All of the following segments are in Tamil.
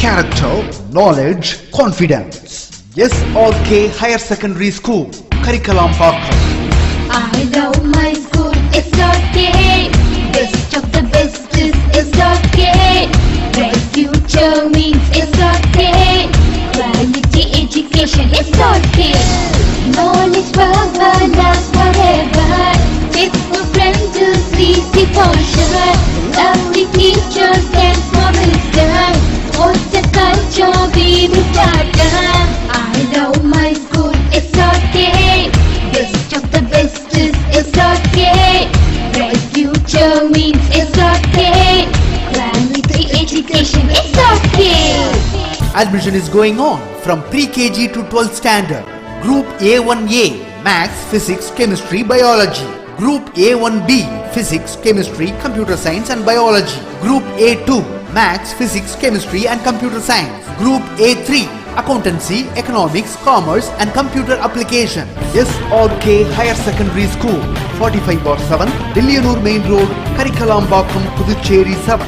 character, knowledge, confidence. SRK Higher Secondary School, Karikalampakkam. I love my school, SRK. Best of the best is SRK. Bright future means SRK. Quality education, SRK. Knowledge forever, last forever. Faithful friends to see the portion. Lovely teachers and promisers. What's the culture we will start? I love my school, SRK. Best of the best is SRK. Bright future means SRK. Quality education, SRK. Admission is going on from pre-KG to 12th standard. Group A1A, Maths, Physics, Chemistry, Biology. Group A1B, Physics, Chemistry, Computer Science and Biology. Group A2, Maths, Physics, Chemistry and Computer Science. Group A3, Accountancy, Economics, Commerce and Computer Application. SRK Higher Secondary School, 45/7, Dilliyanur Main Road, Karikalampakkam, Puducherry 7.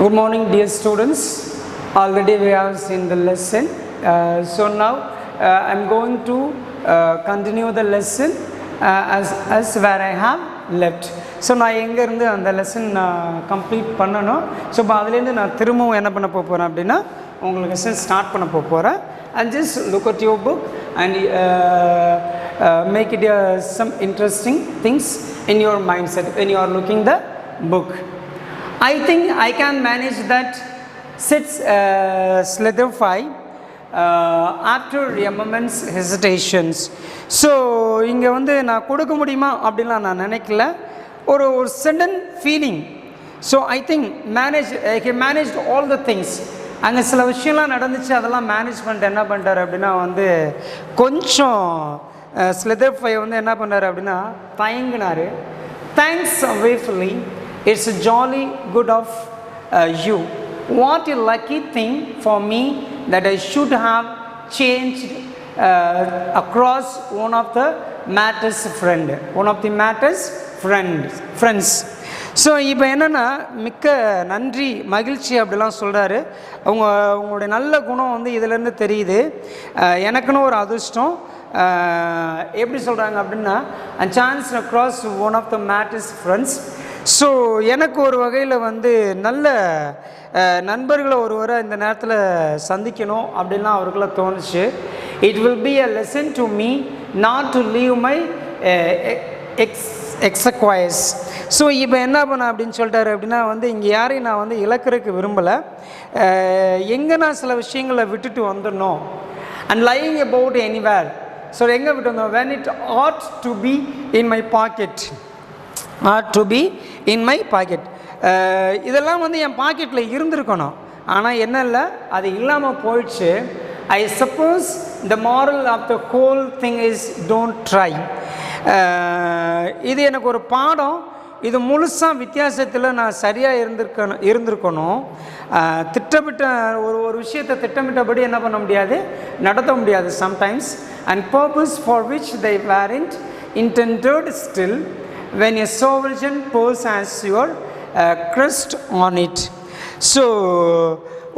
Good morning, dear students. Already we have seen the lesson. So now I am going to continue the lesson as where I have left. So நான் எங்கேருந்து அந்த லெசன் கம்ப்ளீட் பண்ணணும். ஸோ இப்போ அதுலேருந்து நான் திரும்பவும் என்ன பண்ண போகிறேன் அப்படின்னா உங்களுக்கு லெசன் ஸ்டார்ட் பண்ண போகிறேன். And just look at your book and make it some interesting things in your mind set when you are looking the book. I think I can manage that sits solidify after a moment's hesitations. So இங்கே வந்து நான் கொடுக்க முடியுமா அப்படின்லாம் நான் நினைக்கல. ஒரு sudden feeling. So I think I can manage all the things. அங்கே சில விஷயம்லாம் நடந்துச்சு, அதெல்லாம் மேனேஜ் பண்ணிட்டு என்ன பண்ணிட்டார் அப்படின்னா வந்து கொஞ்சம் solidify வந்து என்ன பண்ணார் அப்படின்னா தயங்கினார். Thanks awfully. It's a jolly good of you. What a lucky thing for me that I should have changed across one of the matters friends. So இப்போ என்னென்னா மிக்க நன்றி மகிழ்ச்சி அப்படிலாம் சொல்கிறாரு. உங்களுடைய நல்ல குணம் வந்து இதிலேருந்து தெரியுது. எனக்குன்னு ஒரு அதிர்ஷ்டம் எப்படி சொல்கிறாங்க அப்படின்னா and chance across one of the matters friends. So எனக்கு ஒரு வகையில் வந்து நல்ல நண்பர்களை ஒருவரை இந்த நேரத்தில் சந்திக்கணும் அப்படின்லாம் அவருக்குள்ள தோணுச்சு. It will be a lesson to me not to leave my excuse. So இப்போ என்ன பண்ண அப்படின்னு சொல்லிட்டாரு அப்படின்னா வந்து இங்கே யாரையும் நான் வந்து இழக்கிறதுக்கு விரும்பலை. எங்கே நான் சில விஷயங்களை விட்டுட்டு வந்துடணும் and lying about anywhere. So எங்கே விட்டு வந்தோம் when it ought to be in my pocket. இதெல்லாம் வந்து என் பாக்கெட்டில் இருந்திருக்கணும். ஆனால் என்ன இல்லை, அது இல்லாமல் போயிடுச்சு. I suppose the moral of the whole thing is don't try. இது எனக்கு ஒரு பாடம். இது முழுசாக வித்தியாசத்தில் நான் சரியாக இருந்திருக்கணும். திட்டமிட்ட ஒரு விஷயத்தை திட்டமிட்டபடி என்ன பண்ண முடியாது, நடத்த முடியாது sometimes. And purpose for which they weren't intended still when a sovereign pose has your crest on it. So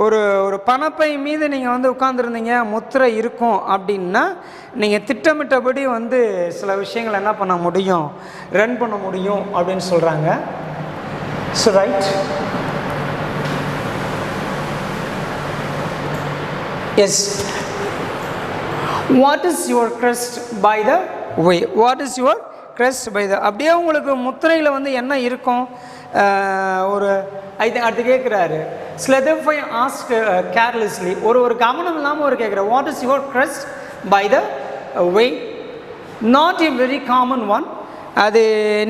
ஒரு பணப்பை மீது நீங்கள் வந்து உட்காந்துருந்தீங்க, முத்திரை இருக்கும் அப்படின்னா நீங்கள் திட்டமிட்டபடி வந்து சில விஷயங்கள் என்ன பண்ண முடியும், ரன் பண்ண முடியும் அப்படின்னு சொல்கிறாங்க. So right, yes. What is your crest by the way? What is your crest by the? அப்படியே உங்களுக்கு முத்திரையில் வந்து என்ன இருக்கும்? ஒரு அடுத்து கேட்குறாரு solidify asked carelessly. ஒரு கவனம் இல்லாமல் ஒரு கேட்குற what is your crest by the way? Not a very common one. அது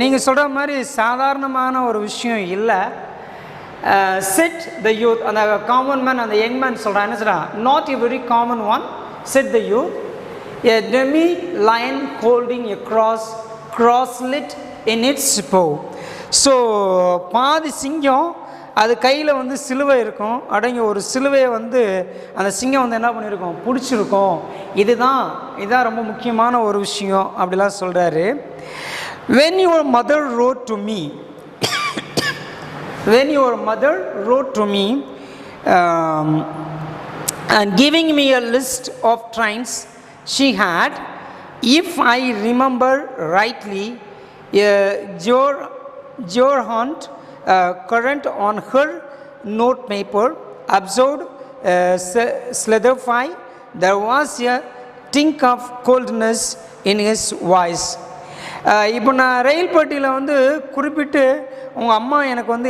நீங்கள் சொல்கிற மாதிரி சாதாரணமான ஒரு விஷயம் இல்லை. said the youth. அந்த காமன் மேன், அந்த யங் மேன் சொல்கிறான், என்ன சொல்கிறான்? Not a very common one, said the youth. a demi lion holding a crosslet in its paw. So பாதி சிங்கம், அது கையில் வந்து சிலுவை இருக்கும், அடங்கி ஒரு சிலுவையை வந்து அந்த சிங்கம் வந்து என்ன பண்ணியிருக்கோம், பிடிச்சிருக்கோம். இதுதான் ரொம்ப முக்கியமான ஒரு விஷயம் அப்படிலாம் சொல்கிறாரு. when your mother wrote to me when your mother wrote to me and giving me a list of trains she had, if I remember rightly, a Jorhunt current on her note paper absorbed solidify. There was a tink of coldness in his voice. இப்போ நான் ரயில் பெட்டியில் வந்து குறிப்பிட்டு உங்கள் அம்மா எனக்கு வந்து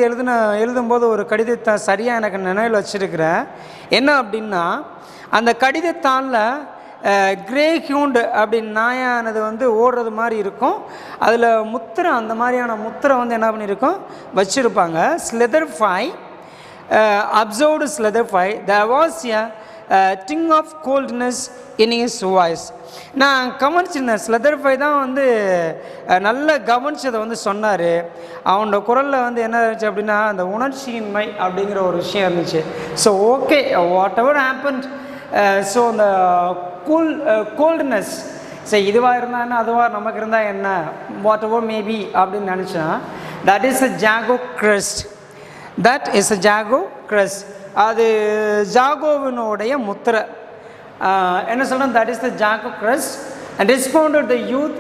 எழுதும்போது ஒரு கடிதத்தை சரியாக எனக்கு நினைவில் வச்சுருக்கிறேன். என்ன அப்படின்னா, அந்த கடிதத்தாளில் கிரே ஹியூண்டு அப்படின்னு நாயானது வந்து ஓடுறது மாதிரி இருக்கும். அதில் முத்திரை, அந்த மாதிரியான முத்திரை வந்து என்ன பண்ணியிருக்கோம், வச்சுருப்பாங்க. ஸ்லெதர்ஃபை, observed ஸ்லெதர்ஃபை, there was a ting of coldness in his voice. நான் கவனிச்சிருந்தேன், ஸ்லெதர்ஃபை தான் வந்து நல்ல கவனிச்சதை வந்து சொன்னார். அவனோட குரலில் வந்து என்ன இருந்துச்சு அப்படின்னா, அந்த உணர்ச்சியின்மை அப்படிங்கிற ஒரு விஷயம் இருந்துச்சு. So okay, what ever happened, so அந்த கோல்ட்னஸ், சரி இதுவாக இருந்தால் என்ன, அதுவாக நமக்கு இருந்தால் என்ன, வாட் எவர் மேபி அப்படின்னு நினச்சேன். That is a Jaago crust, that is a Jaago crust. அது ஜாகோவினுடைய முத்திரை. என்ன சொல்கிறேன், that is the Jaago crust and responded the youth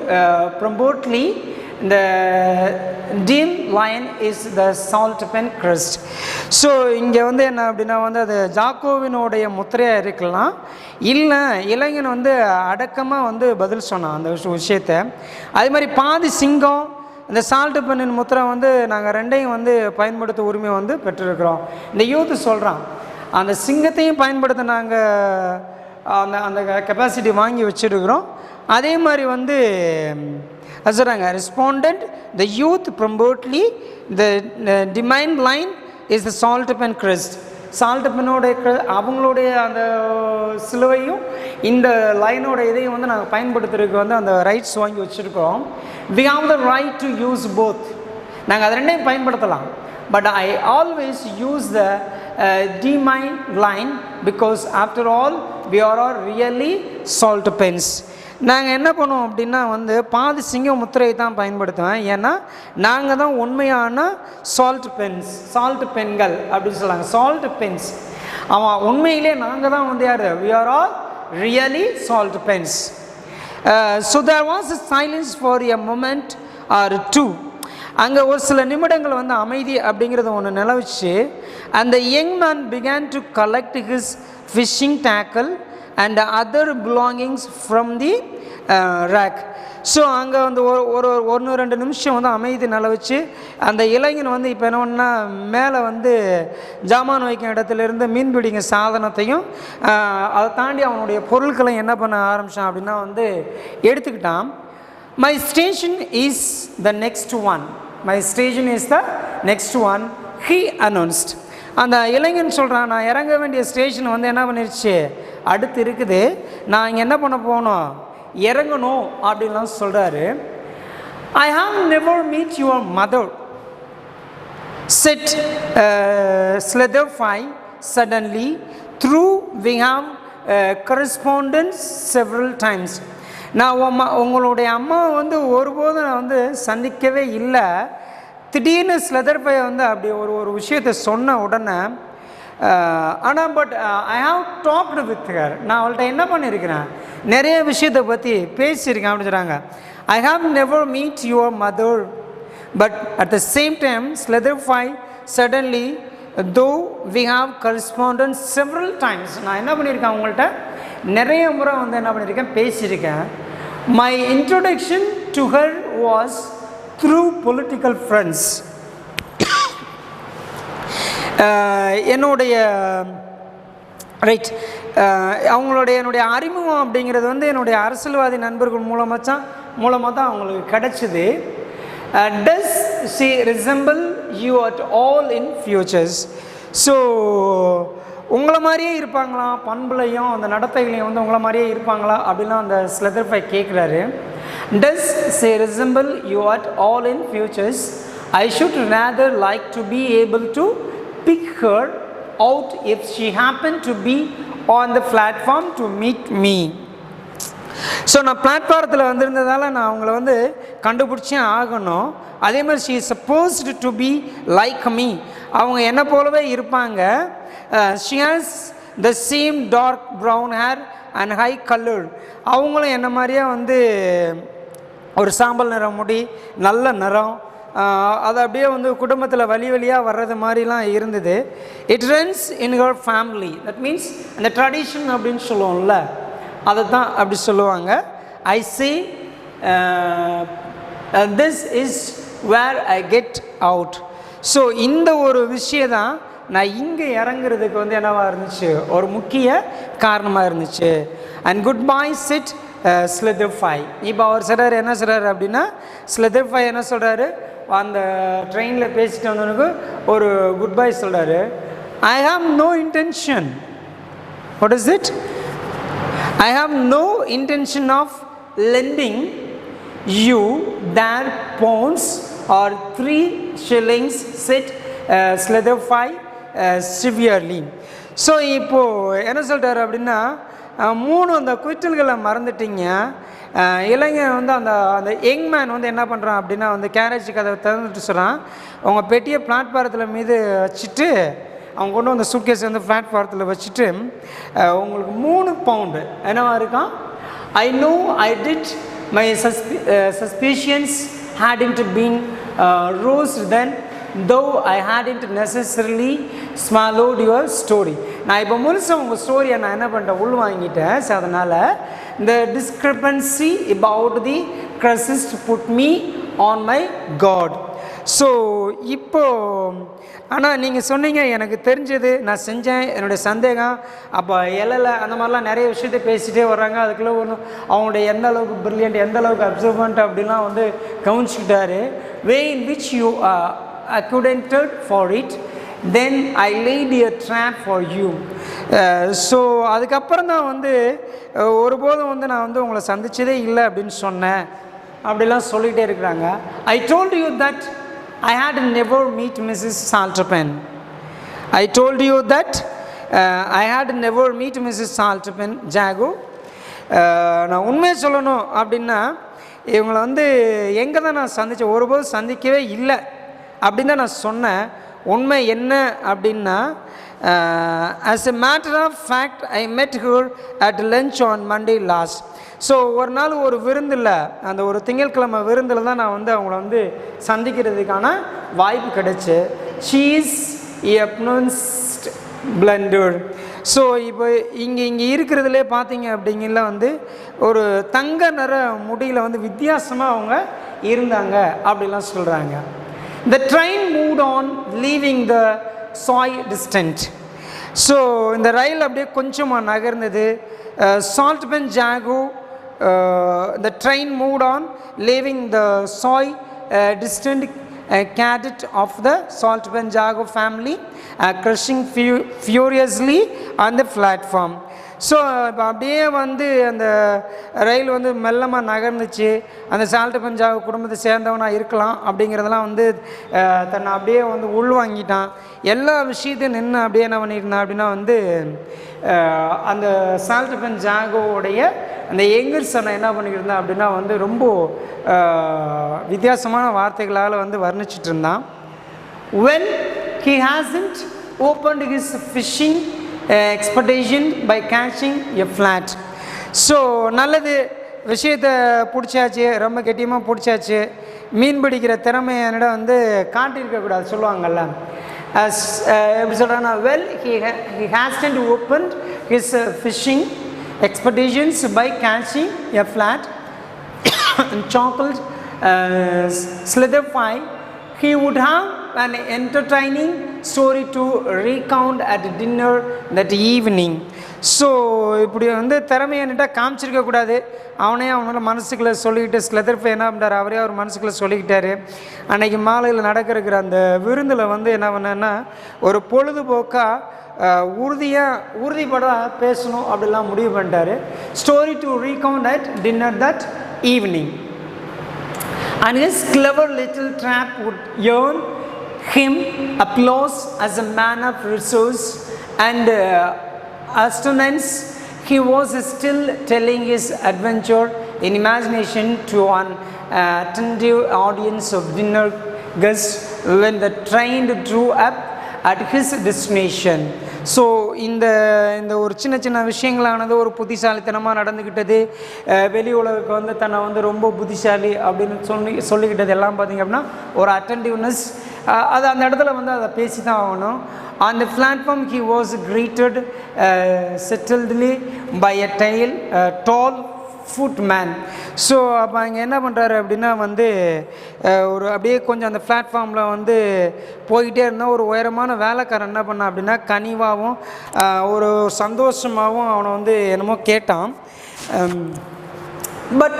promptly. The dim line is the salt pen crust. So இங்கே வந்து என்ன அப்படின்னா வந்து அது ஜாக்கோவினுடைய முத்திரையாக இருக்கலாம், இல்லை இளைஞன் வந்து அடக்கமாக வந்து பதில் சொன்னான் அந்த விஷயத்தை. அதே மாதிரி பாதி சிங்கம், இந்த சால்ட்டு பெண்ணின் முத்திரை வந்து நாங்கள் ரெண்டையும் வந்து பயன்படுத்த உரிமை வந்து பெற்றிருக்கிறோம். இந்த யூத்து சொல்கிறான், அந்த சிங்கத்தையும் பயன்படுத்த நாங்கள் அந்த கெப்பாசிட்டி வாங்கி வச்சுருக்கிறோம். அதே மாதிரி வந்து சொல்கிறாங்க, respondent the youth promptly the demand line is the salt pen crust. Salt பென்னோடைய அவங்களுடைய அந்த சிலுவையும் இந்த லைனோட இதையும் வந்து நாங்கள் பயன்படுத்துறதுக்கு வந்து அந்த ரைட்ஸ் வாங்கி வச்சுருக்கோம். We have the right to use both. நாங்கள் அது ரெண்டையும் பயன்படுத்தலாம். But I always use the demand line because after all we are are really salt pens. நாங்கள் என்ன பண்ணுவோம் அப்படின்னா வந்து பாதி சிங்க முத்திரையை தான் பயன்படுத்துவேன். ஏன்னா நாங்கள் தான் உண்மையான சால்ட் பென்ஸ், சால்ட் பென்கள் அப்படின்னு சொல்லுவாங்க, சால்ட் பென்ஸ். அவன் உண்மையிலே நாங்கள் தான் வந்து யார், we are all really salt pens. So there was a silence for a moment or two. அங்கே ஒரு சில நிமிடங்கள் வந்து அமைதி அப்படிங்கிறது ஒன்று நிலவுச்சு. அந்த young man began to collect his fishing tackle and other belongings from the rack. So அங்கே வந்து ஒரு ரெண்டு நிமிஷம் வந்து அமைதி நிலவுச்சு. அந்த இளைஞன் வந்து இப்போ என்ன பண்ணா, மேலே வந்து ஜாமான் வைக்கும் இடத்துலேருந்து மீன் பிடிங்க சாதனத்தையும் அதை தாண்டி அவனுடைய பொருட்களையும் என்ன பண்ண ஆரம்பித்தான் அப்படின்னா வந்து எடுத்துக்கிட்டான். My station is the next one, my station is the next one, he announced. அந்த இளைஞன் சொல்கிறான், நான் இறங்க வேண்டிய ஸ்டேஷன் வந்து என்ன பண்ணிருச்சு, அடுத்து இருக்குது, நான் இங்கே என்ன பண்ண போகணும், இறங்கணும் அப்படின்லாம் சொல்கிறாரு. I have never meet your mother said ஸ்லெதர்ஃபை suddenly through we have correspondence several times. நான் உங்களுடைய அம்மாவை வந்து ஒருபோதும் நான் வந்து சந்திக்கவே இல்லை. திடீர்னு ஸ்லெதர்ஃபை வந்து அப்படி ஒரு விஷயத்தை சொன்ன உடனே ஆனால் but I have talk to with her, நான் அவள்கிட்ட என்ன பண்ணியிருக்கிறேன், நிறைய விஷயத்தை பற்றி பேசியிருக்கேன் அப்படின்னு சொல்கிறாங்க. I have never meet your mother but at the same time ஸ்லெதர்ஃபை suddenly though we have correspondence several times. நான் என்ன பண்ணியிருக்கேன், அவங்கள்ட்ட நிறைய முறை வந்து என்ன பண்ணியிருக்கேன், பேசியிருக்கேன். My introduction to her was through political friends. என்னுடைய ரைட் என்னுடைய அறிமுகம் அப்படிங்கிறது வந்து என்னுடைய அரசியல்வாதி நண்பர்கள் மூலமாக தான் அவங்களுக்கு கிடச்சிது. Does she resemble you at all in features. So உங்களை மாதிரியே இருப்பாங்களா, பண்புலையும் அந்த நடத்தைகளையும் வந்து உங்களை மாதிரியே இருப்பாங்களா அப்படின்லாம் அந்த ஸ்லெதர்ஃபை கேட்குறாரு. Does she resemble you at all in futures? I should rather like to be able to pick her out if she happened to be on the platform to meet me. So நான் பிளாட்ஃபாரத்தில் வந்திருந்ததால் நான் அவங்கள வந்து கண்டுபிடிச்சே ஆகணும். அதே மாதிரி she is supposed to be like me. அவங்க என்ன போலவே இருப்பாங்க. she has the same dark brown hair and high color. அவங்களும் என்ன மாதிரியே வந்து ஒரு சாம்பல் நிறம் முடி, நல்ல நிறம், அது அப்படியே வந்து குடும்பத்தில் வழி வழியாக வர்றது மாதிரிலாம் இருந்தது. It runs in her family. That means அந்த ட்ரெடிஷன் அப்படின்னு சொல்லுவோம்ல, அதை தான் அப்படி சொல்லுவாங்க. I say this is where I get out. So இந்த ஒரு விஷயம் தான் நான் இங்கே இறங்குறதுக்கு வந்து என்னவாக இருந்துச்சு, ஒரு முக்கிய காரணமாக இருந்துச்சு. And good bye sit solidify. இப்போ அவர் சொல்கிறார், என்ன சொல்கிறார் அப்படின்னா, solidify என்ன சொல்கிறாரு, அந்த ட்ரெயினில் பேசிட்டு வந்தவனுக்கு ஒரு குட் பை சொல்கிறாரு. I have no intention. What is it? I have no intention of lending you their pounds or 3 shillings sit solidify severely. So இப்போது என்ன சொல்கிறாரு அப்படின்னா, 3 அந்த குயிட்டல்களை மறந்துட்டீங்க. இளைஞன் வந்து அந்த அந்த யங் மேன் வந்து என்ன பண்ணுறான் அப்படின்னா, வந்து கேரேஜ் கதை திறந்துட்டு சொல்கிறான், உங்கள் பெட்டியை பிளாட்ஃபாரத்தில் மீது வச்சுட்டு, அவங்க கொண்டு வந்த சூட்கேஸ் வந்து பிளாட்ஃபாரத்தில் வச்சுட்டு, உங்களுக்கு 3 பவுண்டு என்னவா இருக்கான். I know I did my suspicions hadn't been roused then, though I hadn't necessarily swallowed your story. நான் இப்போ முழுசாக உங்கள் ஸ்டோரியை நான் என்ன பண்ணிட்டேன், உள் வாங்கிட்டேன். ஸோ அதனால் இந்த discrepancy about the crisis put me on my guard. So இப்போது ஆனால் நீங்கள் சொன்னீங்க, எனக்கு தெரிஞ்சது நான் செஞ்சேன், என்னுடைய சந்தேகம் அப்போ எல்லை அந்த மாதிரிலாம் நிறைய விஷயத்தை பேசிகிட்டே வர்றாங்க. அதுக்குள்ளே ஒன்று அவங்களுடைய எந்த அளவுக்கு ப்ரில்லியன்ட், எந்த அளவுக்கு அப்சர்வன்ட் அப்படிலாம் வந்து கவனிச்சுக்கிட்டாரு. Way in which you acquainted for it, then I laid a trap for you. So அதுக்கப்புறம் தான் வந்து ஒருபோதும் வந்து நான் வந்து உங்களை சந்திச்சதே இல்லை அப்படின்னு சொன்னேன் அப்படிலாம் சொல்லிகிட்டே இருக்கிறாங்க. I told you that I had never meet Mrs. Salterpen. I told you that I had never meet Mrs. Salterpen Jago. நான் உண்மையை சொல்லணும் அப்படின்னா, இவங்களை வந்து எங்கே தான் நான் சந்தித்தேன், ஒருபோதும் சந்திக்கவே இல்லை அப்படின்னு தான் நான் சொன்னேன். உண்மை என்ன அப்படின்னா, as a matter of fact I met her at lunch on Monday last. So ஒரு நாள் ஒரு விருந்தில், அந்த ஒரு திங்கட்கிழமை விருந்தில் தான் நான் வந்து அவங்கள வந்து சந்திக்கிறதுக்கான வாய்ப்பு கிடைச்சு. she is a pronounced blender. So இப்போ இங்கே இருக்கிறதுலே பார்த்தீங்க அப்படிங்கல வந்து ஒரு தங்க நிற முடியில் வந்து வித்தியாசமாக அவங்க இருந்தாங்க அப்படிலாம் சொல்கிறாங்க. The train moved on, leaving the soy distant. So இந்த ரயில் அப்படியே கொஞ்சமாக நகர்ந்தது. Salterpen Jago, the train moved on, leaving the soy distant cadet of the Salterpen Jago family, crushing furiously on the platform. So இப்போ அப்படியே வந்து அந்த ரயில் வந்து மெல்லமாக நகர்ந்துச்சு. அந்த Salterpen Jago குடும்பத்தை சேர்ந்தவனாக இருக்கலாம் அப்படிங்கிறதெல்லாம் வந்து தன்னை அப்படியே வந்து உள்வாங்கிட்டான். எல்லா விஷயத்தையும் நின்று அப்படியே என்ன பண்ணியிருந்தான் அப்படின்னா வந்து அந்த Salterpen Jagoவுடைய அந்த யங்கர் சனை என்ன பண்ணிக்கிட்டு அப்படின்னா வந்து ரொம்ப வித்தியாசமான வார்த்தைகளால் வந்து வர்ணிச்சிட்டு இருந்தான். when he hasn't opened his fishing expedition by catching a flat. So நல்லது, விஷயத்தை பிடிச்சாச்சு, ரொம்ப கெட்டியமாக பிடிச்சாச்சு. மீன் பிடிக்கிற திறமையை என்னிடம் வந்து காட்டியிருக்கக்கூடாது சொல்லுவாங்கள்ல. எப்படி சொல்கிறாங்கன்னா, well he hasn't opened his fishing expeditions by catching a flat and chocolate solidify, he would have an entertaining story to recount at dinner that evening. So இப்படி வந்து திறமையை என்கிட்ட காமிச்சிருக்கக்கூடாது. அவனால் மனசுக்குள்ளே சொல்லிக்கிட்டு ஸ்லெதர்ஃபை என்ன பண்ணுறாரு, அவரே அவர் மனசுக்குள்ளே சொல்லிக்கிட்டாரு. அன்றைக்கி மாலையில் நடக்கிற அந்த விருந்தில் வந்து என்ன பண்ணேன்னா, ஒரு பொழுதுபோக்காக உறுதிப்பட பேசணும் அப்படிலாம் முடிவு பண்ணிட்டாரு. Story to recount at dinner that evening. And his clever little trap would earn him applause as a man of resource and astonance. He was still telling his adventure in imagination to an attentive audience of dinner guests when the train drew up at his destination. So இந்த ஒரு சின்ன சின்ன விஷயங்களானது ஒரு புத்திசாலித்தனமாக நடந்துக்கிட்டது, வெளி உலகுக்கு வந்து தன்னை வந்து ரொம்ப புத்திசாலி அப்படின்னு சொல்லிக்கிட்டது எல்லாம் பார்த்திங்க அப்படின்னா ஒரு அட்டென்டிவ்னஸ். அது அந்த இடத்துல வந்து அதை பேசி தான் ஆகணும். On the platform he was greeted settled by a tall footman. So அப்போ அங்கே என்ன பண்ணுறாரு அப்படின்னா வந்து ஒரு அப்படியே கொஞ்சம் அந்த பிளாட்ஃபார்மில் வந்து போய்கிட்டே இருந்தால் ஒரு உயரமான வேலைக்காரன் என்ன பண்ணான் அப்படின்னா கனிவாகவும் ஒரு சந்தோஷமாகவும் அவனை வந்து என்னமோ கேட்டான். But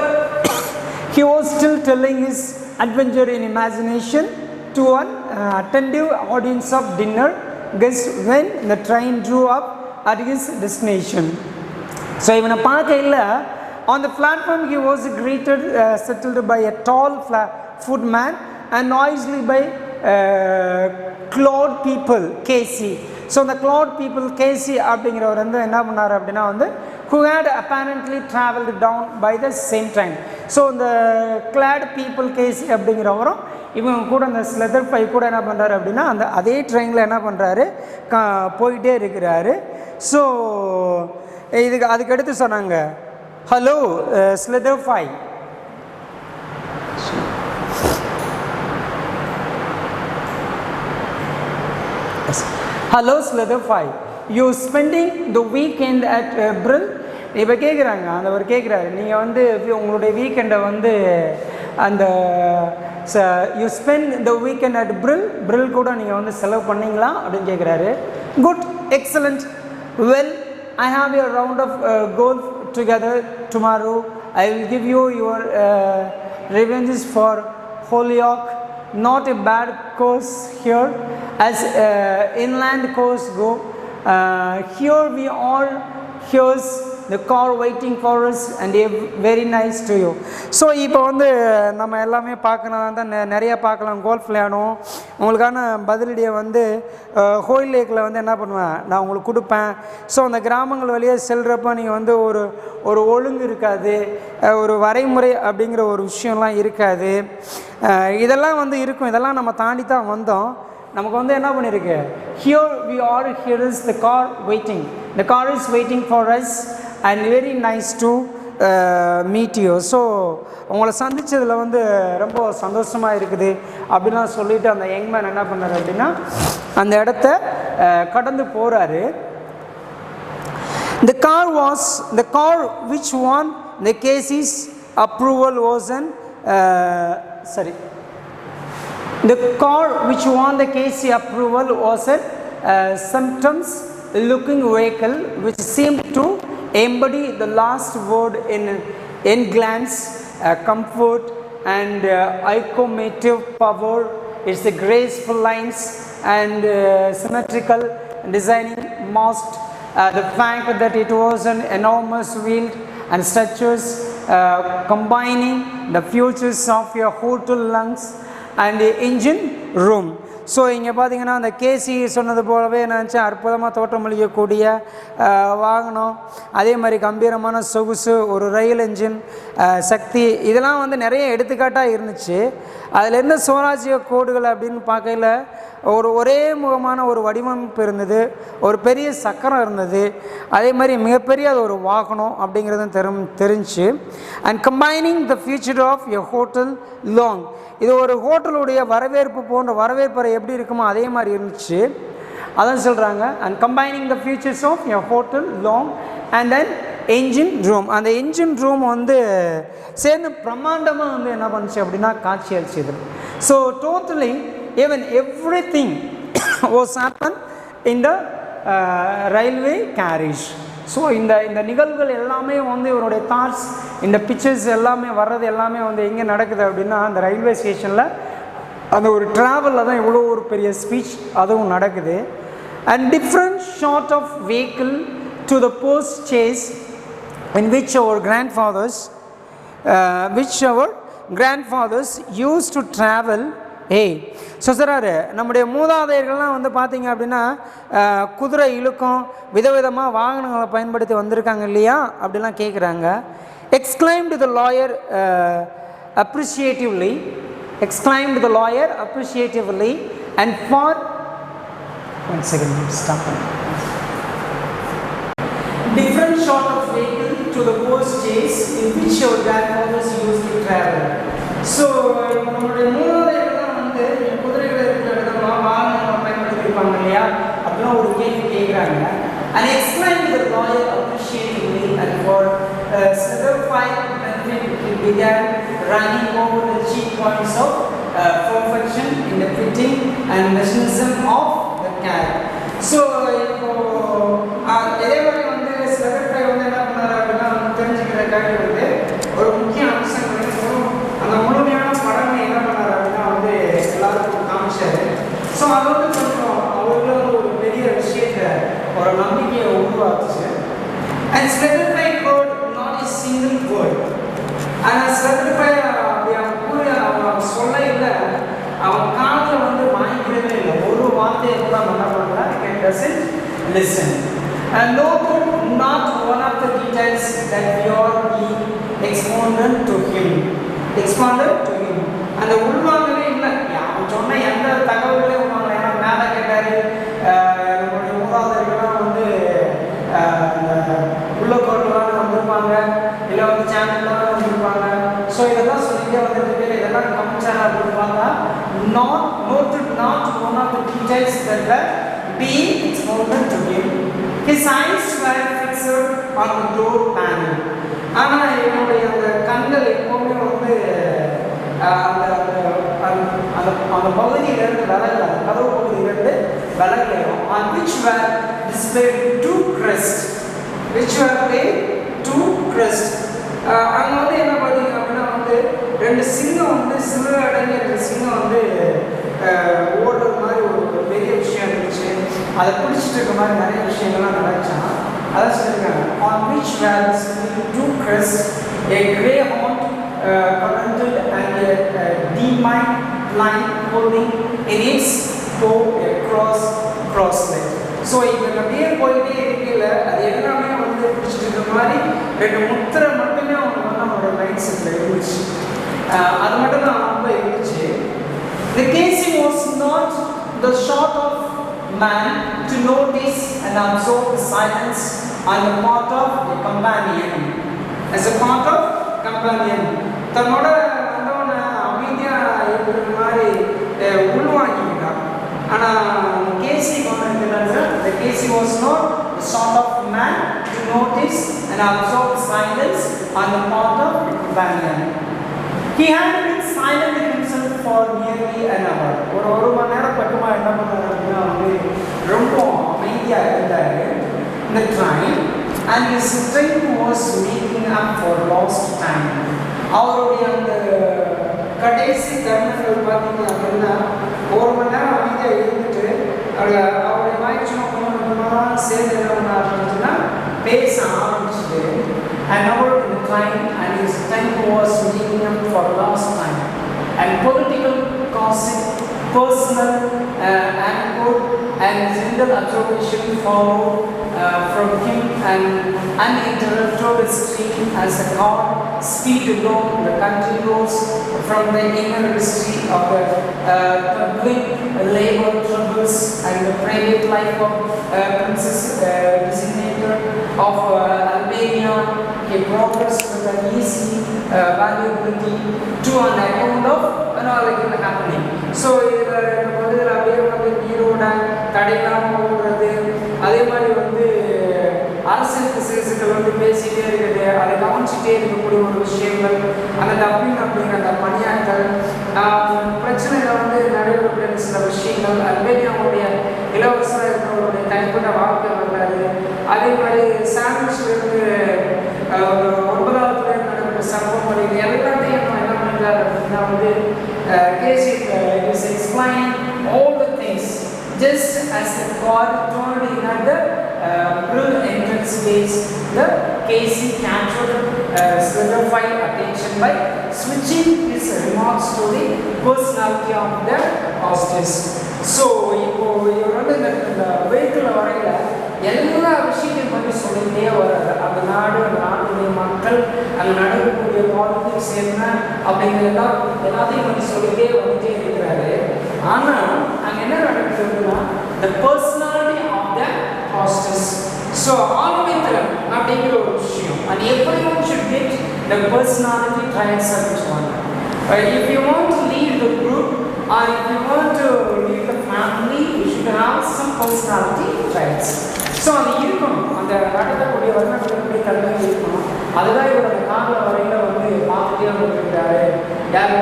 he was still telling his adventure in imagination to an attentive audience of dinner guests when the train drew up at his destination. So இவனை பார்க்கையில் on the platform he was greeted settled by a tall footman and noisily by cloud people Casey. So அந்த cloud people Casey அப்படிங்கிறவர் வந்து என்ன பண்ணார் அப்படின்னா வந்து who had apparently travelled down by the same train. So இந்த clad people Casey அப்படிங்கிறவரும் இவங்க கூட அந்த solidify கூட என்ன பண்ணுறாரு அப்படின்னா அந்த அதே ட்ரெயினில் என்ன பண்ணுறாரு போயிட்டே இருக்கிறாரு. ஸோ அதுக்கு அடுத்து சொன்னாங்க hello solidify. hello solidify, you spending the weekend at Brill. இப்போ கேட்குறாங்க, அவர் கேட்குறாரு நீங்கள் வந்து உங்களுடைய வீக்கெண்டை வந்து அந்த you spend the weekend at Brill கூட நீங்கள் வந்து செலவு பண்ணிங்களா அப்படின்னு கேட்குறாரு. Good, excellent, well, I have a round of golf together tomorrow. I will give you your revenges for Holyoke. Not a bad course here as inland course go. Here we all here's the car waiting for us and very nice to you. So இப்போ வந்து நம்ம எல்லாமே பார்க்கணும் தான் நிறையா பார்க்கலாம். கோல்ஃப் விளையாடும். உங்களுக்கான பதிலடியை வந்து ஹோல் லேக்கில் வந்து என்ன பண்ணுவேன் நான் உங்களுக்கு கொடுப்பேன். ஸோ அந்த கிராமங்கள் வழியாக செல்கிறப்ப நீங்கள் வந்து ஒரு ஒழுங்கு இருக்காது, ஒரு வரைமுறை அப்படிங்கிற ஒரு விஷயம்லாம் இருக்காது. இதெல்லாம் வந்து இருக்கும். இதெல்லாம் நம்ம தாண்டி தான் வந்தோம். நமக்கு வந்து என்ன பண்ணியிருக்கு, here we are, here is the car waiting, the car is waiting for us and very nice to meet you. So உங்களை சந்தித்ததில் வந்து ரொம்ப சந்தோஷமாக இருக்குது அப்படின்லாம் சொல்லிவிட்டு அந்த யங்மேன் என்ன பண்ணார் அப்படின்னா அந்த இடத்த கடந்து போகிறாரு. The car which won the Casey's approval was the car which won the Casey approval was a symptoms looking vehicle which seemed to embody the last word in glance, comfort and iconic power. It's the graceful lines and symmetrical designing masked the fact that it was an enormous wheel and structures combining the features of your hotel lungs and the engine room. So இங்கே பார்த்தீங்கன்னா அந்த கேசி சொன்னது போலவே நினச்சி அற்புதமாக தோற்றமளிக்கக்கூடிய வாகனம், அதே மாதிரி கம்பீரமான சொகுசு, ஒரு ரயில் என்ஜின், சக்தி, இதெல்லாம் வந்து நிறைய எடுத்துக்காட்டாக இருந்துச்சு. அதில் இருந்த சுவராஜ்ய கோடுகள் அப்படின்னு பார்க்கையில் ஒரே முகமான ஒரு வடிவமைப்பு இருந்தது, ஒரு பெரிய சக்கரம் இருந்தது, அதே மாதிரி மிகப்பெரிய அது ஒரு வாகனம் அப்படிங்கிறதும் தெரிஞ்சு. And combining the future of a hotel long, இது ஒரு ஹோட்டலுடைய வரவேற்பு போன்ற வரவேற்பறை எப்படி இருக்குமோ அதே மாதிரி இருந்துச்சு. அதான் சொல்கிறாங்க. And combining the futures of a hotel long and then engine room. அந்த என்ஜின் ரூம் வந்து சேர்ந்து பிரம்மாண்டமாக வந்து என்ன பண்ணுச்சு அப்படின்னா காட்சி அளிச்சது. So totally even everything was happened in the railway carriage. ஸோ இந்த நிகழ்வுகள் எல்லாமே வந்து இவருடைய தாட்ஸ், இந்த பிக்சர்ஸ் எல்லாமே வர்றது எல்லாமே வந்து எங்கே நடக்குது அப்படின்னா அந்த ரயில்வே ஸ்டேஷனில் அந்த ஒரு ட்ராவலில் தான் இவ்வளோ ஒரு பெரிய ஸ்பீச் அதுவும் நடக்குது. And different sort of vehicle to the post chaise in which our grandfathers used to travel. So சொல்கிறாரு, நம்முடைய மூதாதையர்கள்லாம் வந்து பார்த்திங்க அப்படின்னா குதிரை இழுக்கும் விதவிதமாக வாகனங்களை பயன்படுத்தி வந்திருக்காங்க இல்லையா அப்படிலாம் கேட்குறாங்க. exclaimed the lawyer appreciatively and 1 second, stop. Different sort of vehicle to the horse chase in which your grandfathers used to travel. So, நம்மளுடைய மூதாதையர்கள் வந்து குதிரைகள் இருக்கிற இடத்துல வாகனம் பயன்படுத்தியிருப்பாங்க இல்லையா அப்படின்னா ஒரு கேள்வி கேட்குறாங்க. And explain to the lawyer appreciatively and for solidify benefit it began running over the chief points of perfection in the fitting and mechanism of the car. So, இதே மாதிரி வந்து solidify வந்து என்ன பண்ணாரு அப்படின்னா தெரிஞ்சுக்கிறதுக்காக வந்து ஒரு முக்கிய அம்சம் அந்த முழுமையான படமே என்ன பண்ணாரு அப்படின்னா வந்து எல்லாருக்கும் காமிச்சாரு. ஸோ அது வந்து கொஞ்சம் அவர்களும் ஒரு பெரிய விஷயத்தை ஒரு நம்பிக்கையை உருவாக்குச்சு. And solidify word not a single word. ஆனால் solidify அப்படி அவன் சொல்ல இல்லை, அவன் காதில் வந்து வாங்கிக்கவே இல்லை, ஒரு வார்த்தையை கூட என்ன பண்ணுறான், he doesn't listen. And note not one of the details that we are being expounded to him. அந்த உள்வாங்கவே இல்லை, அவன் சொன்ன எந்த தகவல்களையும் உள்வாங்கல. ஏன்னா மேலே கேட்டார், நம்மளுடைய மூதாதையர்கள்லாம் வந்து உள்ள கோட்டெல்லாம் வந்திருப்பாங்க, இல்லை வந்து சேனல்லாம் வந்திருப்பாங்க. ஸோ இதெல்லாம் சொல்லிட்டே வந்துட்டு இதெல்லாம் கமிச்சாரா அப்படின்னு பார்த்தா not one of the details that were being expounded to him. His eyes were fixed on the door panel. ஆனால் என்னுடைய அந்த கண்கள் எப்போவுமே வந்து அந்த பகுதியிலிருந்து விலகல, அந்த கதவு பகுதியிலிருந்து விலகலையும். on which were displayed two crests. அங்கே வந்து என்ன பார்த்தீங்க அப்படின்னா வந்து ரெண்டு சிங்கம் வந்து சிறு அடங்கி ரெண்டு சிங்கம் வந்து ஓடுறது மாதிரி ஒரு பெரிய விஷயம் இருந்துச்சு. அதை பிடிச்சிட்டு இருக்க மாதிரி நிறைய விஷயங்கள்லாம் நடந்துச்சான். அதான் சொல்லியிருக்காங்க. on which were displayed two crests, a greyhound parental and a demine line holding in its toe a crosslet. So இப்போ அப்படியே போயிட்டே இருக்கல, அது எல்லாமே வந்து பிடிச்சிட்டு இருக்க மாதிரி ரெண்டு முத்திரை மட்டுமே அவங்க வந்து அவங்களோட மைண்ட் செட்டில் இருந்துச்சு. அது மட்டும் தான் ரொம்ப இருந்துச்சு. The casing was not the sort of man to notice and absorb the silence on the part of a companion. As a part of companion, தன்னோட வந்தவனை அமைதியாக இருக்கிற மாதிரி உள்வாங்கிக்கிட்டான். ஆனால் கேசி the Casey was not the sort of man to notice and absorb silence on the part of a companion. He had been silent himself for nearly an hour. ஒரு மணி நேரம் பக்கமா என்ன பண்ணாரு அப்படின்னா வந்து ரொம்ப அமைதியாக இருந்தார் in the train, and his strength was making up for lost time. அவருடைய அந்த கடைசி தருணங்கள் பார்த்தீங்க அப்படின்னா ஒரு மணி நேரம் அமைதியாக இருந்துட்டு அவருடைய வாய்ச்சும் கொஞ்சம் சேர்ந்து என்ன பண்ண ஆரம்பிச்சுன்னா பேச ஆரம்பிச்சுட்டு. And now in the train, and his time was making up for lost time. And political gossip, personal anecdote, and general observation followed from him, and uninterrupted stream as the car speed along the country roads from the inner history of the public labor troubles and the private life of Princess designator of Albania. He progressed with an easy valuability to an account of an happening. So இதில் அப்படியே வந்து நீரோட தடையில்லாமல் ஓடுறது, அதே மாதிரி வந்து அரசியல் விசேஷங்கள் வந்து பேசிகிட்டே இருக்குது, அதை கவனிச்சுட்டே இருக்கக்கூடிய ஒரு விஷயங்கள், அந்த டப்பிங் அப்படிங்கிற அந்த பணியாட்கள், பிரச்சனையில் வந்து நடைபெறக்கூடிய சில விஷயங்கள், அல்பேனியாவுடைய இளவரசராக இருக்கிறவங்களுடைய தனிப்பட்ட வாழ்க்கை வரலாறு, அதே மாதிரி சாண்ட்விச்லேருந்து 9வது நடைபெற்ற சம்பவங்கள், இது எல்லாத்தையும் நம்ம என்ன பண்ணிக்கலாம் அப்படின்னா வந்து is explaining all the things just as the God told in the brill entrance space. The Casey captured solidified attention by switching his remarks to the personality of the hostess. So இப்போ இவர் வந்து இந்த வெஹிக்கிளில் வரையில எல்லா விஷயத்தையும் பற்றி சொல்லிகிட்டே வர்றாரு. அந்த நாடு, அந்த நாட்டுடைய மக்கள், அங்கே நடக்கக்கூடிய பாலிட்டிக்ஸ் என்ன அப்படிங்கிற எல்லாத்தையும் பற்றி சொல்லிகிட்டே வந்துட்டே இருக்கிறாரு. ஆனால் அங்கே என்ன நடக்குதுன்னா the personality of the hostess. So all the way through அப்படிங்கிற ஒரு விஷயம், and everyone should get the personality traits of each one. If you want to lead the group or if you want to lead the family, you should have some personality traits. So அது இருக்கணும், அந்த நடக்கக்கூடிய வர்ணக்கூடிய தன்மை இருக்கணும். அதுதான் இவரோட கால வரையில் வந்து பார்த்துட்டே வந்துருக்கிறாரு. யார்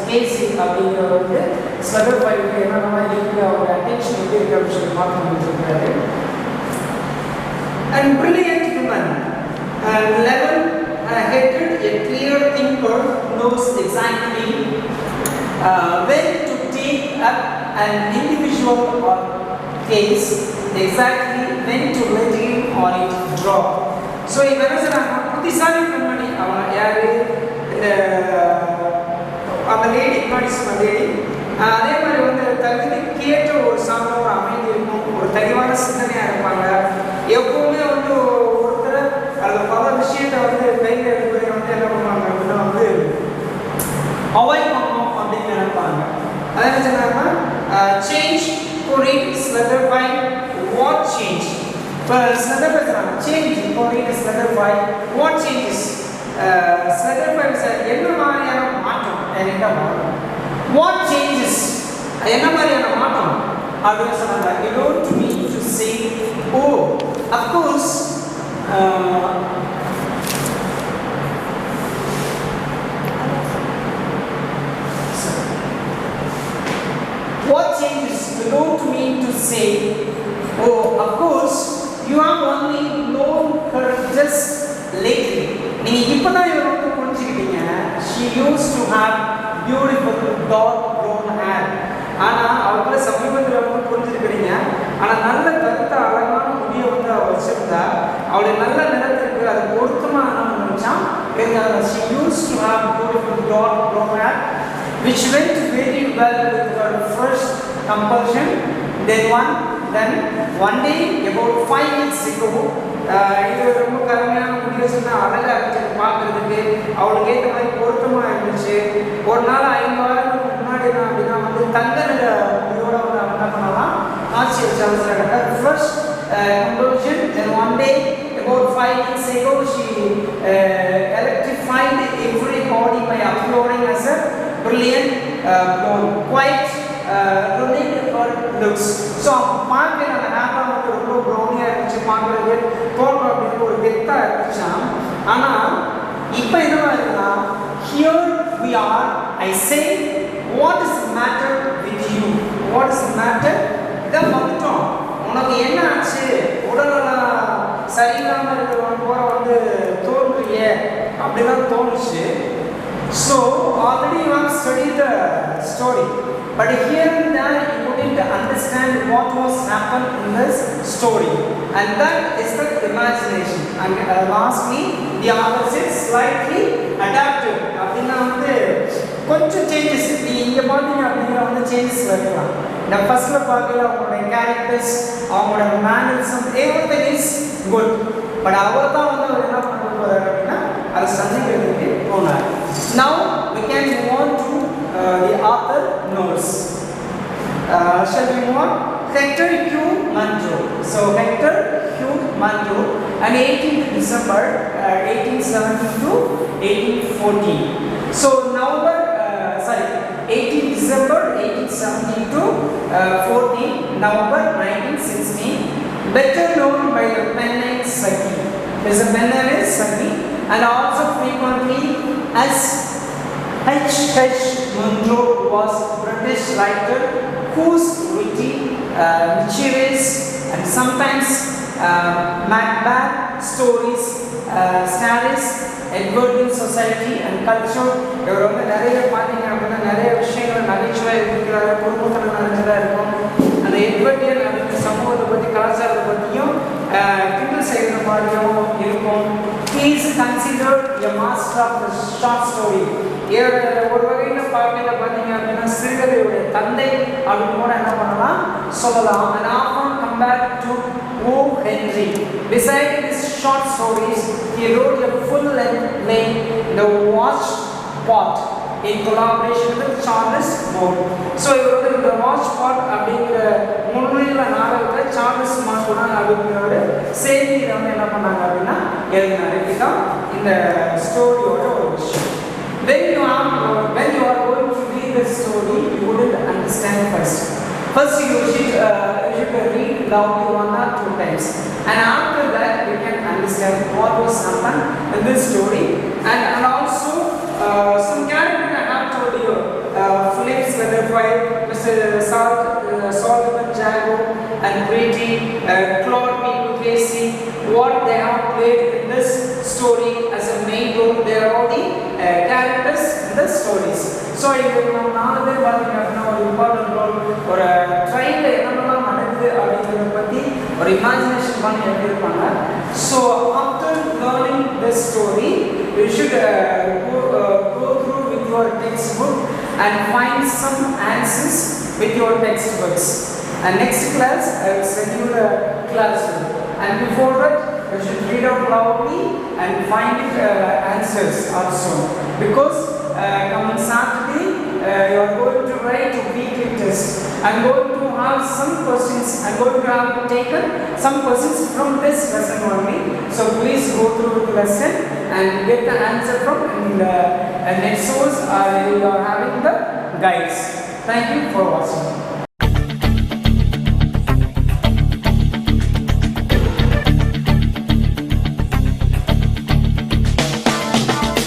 கேசி அப்படிங்கிறவர் வந்து ஸ்லகர் ஃபைலுக்கு என்னென்ன இருக்குது, அவரோட அட்டென்ஷன் எப்படி இருக்குது அப்படின்னு சொல்லி பார்த்து வந்துருக்கிறாரு. And brilliant woman, level-headed, a clear thinker, knows exactly when to take up an individual or case, exactly when to let him or it drop. So if there is a புத்திசாலி பெண்மணி, அவன் யாரு, அந்த லேடி படிச்சுன லேடி, அதே மாதிரி வந்து தகுதி கேட்ட ஒரு சார்ந்த ஒரு அமைதி இருக்கும், ஒரு தெளிவான சிந்தனையாக இருப்பாங்க. எப்பவுமே வந்து ஒருத்தர் அது பல விஷயத்தை வந்து கையில் எடுப்பதை வந்து என்ன பண்ணுவாங்க அப்படின்னா வந்து அவாய்ட் பண்ணணும் அப்படின்னு நினைப்பாங்க. அதே சொன்னாங்கன்னா change to read solidify what change. இப்போ solidify change to read solidify what changes. solidify என்ன மாதிரியான மாற்றம், என்ன மாற்றம், what changes என்ன மாதிரியான மாற்றம் அப்படின்னு சொன்னாங்க. You don't need to say oh of course what changes. You don't mean to say oh of course you have only known her just lately. நீங்க இப்பதான் இவரை வந்து புரிஞ்சுக்கிட்டீங்க. She used to have beautiful dark brown hair. ஆனா அவங்கள சமீபத்தில் வந்து புரிஞ்சுக்கிறீங்க. ஆனா நல்ல கருத்த அழகான முடியை வந்து அவள் வச்சிருந்தா, அவளுடைய நல்ல நிறத்திற்கு அது பொருத்தமாக நினைச்சா. She used to have beautiful dark brown hair which went very well with her first compulsion. Then one day about 5 weeks ago, இது ரொம்ப கருமையான முடிவு சொன்னால் அழகாக இருந்துச்சு பார்க்குறதுக்கு, அவளுக்கு ஏற்ற மாதிரி பொருத்தமாக இருந்துச்சு. ஒரு நாள் 5 வாரங்களுக்கு முன்னாடி நான் அப்படின்னா வந்து தங்க நிற முடியோட வந்து அவன் என்ன பண்ணலாம் காட்சி வச்சாங்க. First compulsion. Then one day about 5 weeks ago she electrified everybody by applauding as a brilliant quite related her looks. So பார்க்குற அந்த ஹேர்லாம் வந்து ரொம்ப ப்ரௌனியாக இருந்துச்சு, பார்க்குறது தோற்றம் அப்படின்னு ஒரு கெத்தாக இருந்துச்சா. ஆனால் இப்போ என்னவா இருக்குன்னா here we are, I say what is the matter with you, what is the matter, இதான் வந்துட்டோம், உனக்கு என்ன ஆச்சு, உடல்நலம் சரியில்லாமல் இருக்கிறவன் போகிற வந்து தோன்றிய அப்படிலாம் தோணுச்சு. So already you have studied the story, but here and there you couldn't understand what was happened in this story, and that is the imagination. And lastly the author says slightly adapted. அப்படின்னா வந்து கொஞ்சம் சேஞ்சஸ் நீ இங்கே பார்த்தீங்க அப்படிங்கிற வந்து சேஞ்சஸ் இருக்கலாம். இந்த ஃபர்ஸ்ட்டில் பார்க்கல அவங்களுடைய கேரக்டர்ஸ், அவங்களோட mannerism everything is good. But அவர் தான் வந்து அவர் என்ன பண்ண போகிறார் அப்படின்னா அதை சந்திக்கிறதுக்கு போனார். Now we can move on to the author notes. Shall we move on? Hector Q. Manjo. So Hector Q. Manjo, and 18th December 1870 to 1814. So November 18th December 1870 to 14, November 1916. Better known by the pen name Saki. His pen name is Saki, and also frequently as H.H. Munro was a British writer whose witty, mischievous, and sometimes Macbeth stories, stories, Edwardian society and culture. இவர் வந்து நிறைய பார்த்தீங்க அப்படின்னா நிறைய விஷயங்கள் நகைச்சுவையாக இருக்கிறாரு, குடும்பத்தில் நடந்ததாக இருக்கும். அந்த எட்வர்டியன் அப்படிங்கிற சமூகத்தை பற்றி கலாச்சாரத்தை பற்றியும் கிண்டல் செய்கிற மாதிரியும் இருக்கும். He is considered a master of the short story. ஒரு வகையில் பார்த்தீங்க அப்படின்னா சிறுகதையுடைய தந்தை அப்படின்னு கூட என்ன பண்ணலாம் சொல்லலாம். And often compared to O. Henry. Besides his short stories, he wrote a full-length play, The Watch Pot, in collaboration with Charles Bond. So இவர் வந்து இந்த வாட்ச் பாட் அப்படிங்கிற முன்னுரையில நாடகத்தை சார்லஸ் மார்க்கோனா அப்படிங்கிறவர் சேர்த்து வந்து என்ன பண்ணாங்க அப்படின்னா எழுதினாரு. இதுதான் இந்த ஸ்டோரியோட ஒரு விஷயம். When you are going to read the story, you wouldn't understand first. First you should read loudly 1 or 2 times, and after that you can understand what was happened in this story, and also some character I have told you, Phillips, Weatherford, Mr. Solomon Jago, and Brady, Claude P. Casey, what they have played in this story as a main role. They are all the characters in the stories. So இது நம்ம 4 பேர் பார்த்தீங்கன்னா ஒரு இம்பார்ட்டன்ட் ரோல், ஒரு ட்ரெயினில் என்னென்னலாம் நடக்குது அப்படிங்கிறத பற்றி ஒரு இமேஜினேஷன் பண்ணி எழுதியிருப்பாங்க. So after learning this story you should go through with your textbook and find some answers with your textbooks. And next class I will send you the classroom, and before that you should read out loudly and find it answers also, because coming Saturday you are going to write a weekly test. I am going to have some questions. I am going to have taken some questions from this lesson only. So please go through the lesson and get the answer from the next source. You are having the guides. Thank you for watching.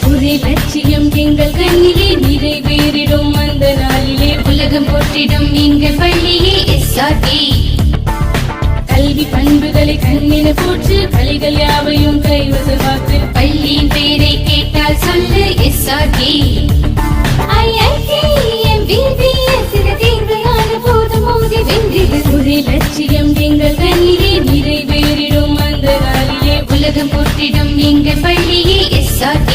ஒரே லட்சியம் எங்கள் கண்ணிலே நிறைவேறிடும் அந்த நாளிலே உலகம் போற்றிடும் எங்கள் பள்ளியே SRK. கல்வி பண்புகளை கண்ணின போற்று பள்ளிகள் யாவையும் கைவசமாக்கு பள்ளியின் பெயரை கேட்டால் சொல்லு SRK. ஒரே லட்சியம் எங்கள் கண்ணிலே நிறைவேறிடும் அந்த நாளிலே உலகம் போற்றிடும் எங்கள் பள்ளியே SRK.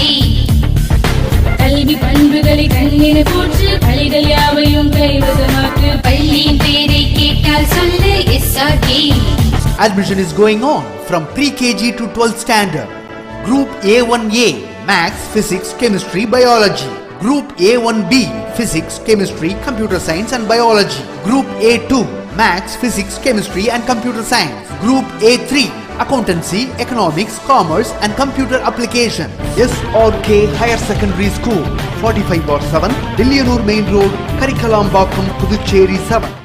கல்வி பண்புகளை கண்ணின போற்று பள்ளிகள் யாவையும் கைவசமாக்கு பள்ளியின் பெயரை கேட்டால் சொல்லு SRK. Admission is going on from pre-KG to 12th standard. Group A1A Maths, Physics, Chemistry, Biology. Group A1B Physics, Chemistry, Computer Science and Biology. Group A2 Maths, Physics, Chemistry and Computer Science. Group A3 Accountancy, Economics, Commerce and Computer Application. SRK Higher Secondary School, 45/7, Dillianur Main Road, Karikalampakkam, Puducherry 7.